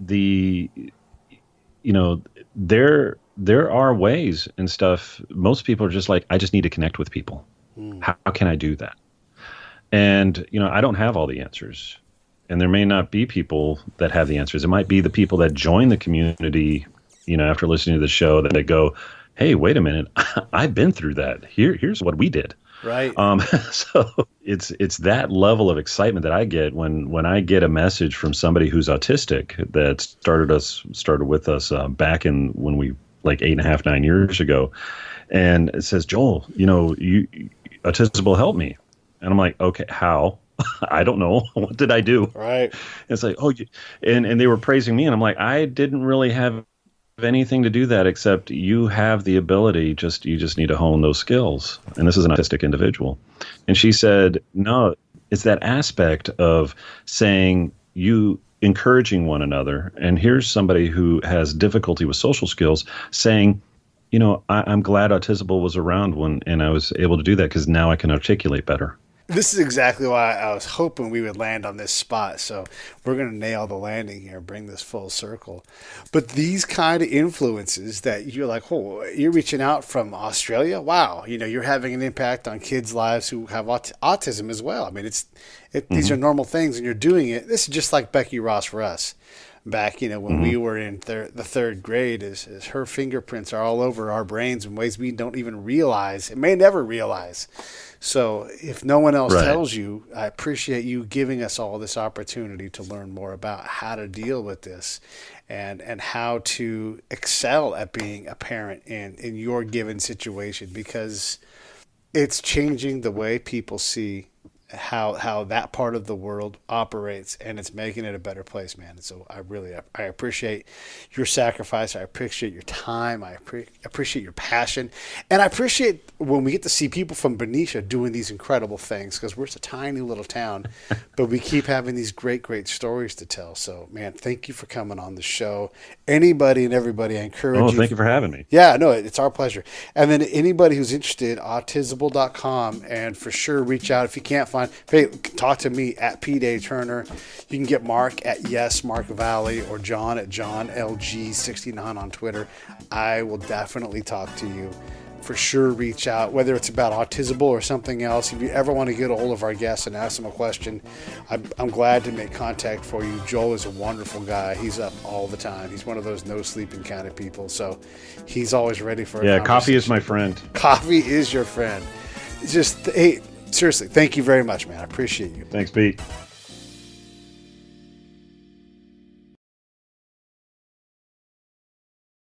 there are ways and stuff. Most people are just like, I just need to connect with people. How can I do that? And, I don't have all the answers. And there may not be people that have the answers. It might be the people that join the community, after listening to the show, that they go, hey, wait a minute, I've been through that. Here's what we did. Right. So it's that level of excitement that I get when I get a message from somebody who's autistic that started with us back in when we, like 8.5, 9 years ago. And it says, Joel, Autisable helped me. And I'm like, okay, how? I don't know. What did I do? Right. And it's like, and they were praising me. And I'm like, I didn't really have anything to do that, except you have the ability, you just need to hone those skills. And this is an autistic individual. And she said, no, it's that aspect of saying, you encouraging one another. And here's somebody who has difficulty with social skills saying, I'm glad Autisable was around and I was able to do that, because now I can articulate better. This is exactly why I was hoping we would land on this spot. So we're going to nail the landing here, bring this full circle. But these kind of influences that you're like, oh, you're reaching out from Australia. Wow. You're having an impact on kids' lives who have autism as well. I mean, these are normal things and you're doing it. This is just like Becky Ross for us. Back, when we were in the third grade, is her fingerprints are all over our brains in ways we don't even realize. It may never realize. So if no one else tells you, I appreciate you giving us all this opportunity to learn more about how to deal with this and how to excel at being a parent in your given situation, because it's changing the way people see how that part of the world operates, and it's making it a better place, man. And so I appreciate your sacrifice. I appreciate your time. I appreciate your passion, and I appreciate when we get to see people from Benicia doing these incredible things, because we're a tiny little town, but we keep having these great stories to tell. So, man, thank you for coming on the show. Anybody and everybody, I encourage you. Thank you for having me. Yeah, no, it's our pleasure. And then anybody who's interested, autisable.com, and for sure reach out if you can't find. Hey, talk to me at Pete A. Turner. You can get Mark at Yes Mark Valley, or John at John LG69 on Twitter. I will definitely talk to you. For sure, reach out, whether it's about Autisable or something else. If you ever want to get a hold of our guests and ask them a question, I'm glad to make contact for you. Joel is a wonderful guy. He's up all the time. He's one of those no sleeping kind of people. So he's always ready for a conversation. Coffee is my friend. Coffee is your friend. Just, hey, seriously, thank you very much, man. I appreciate you. Thanks, Pete.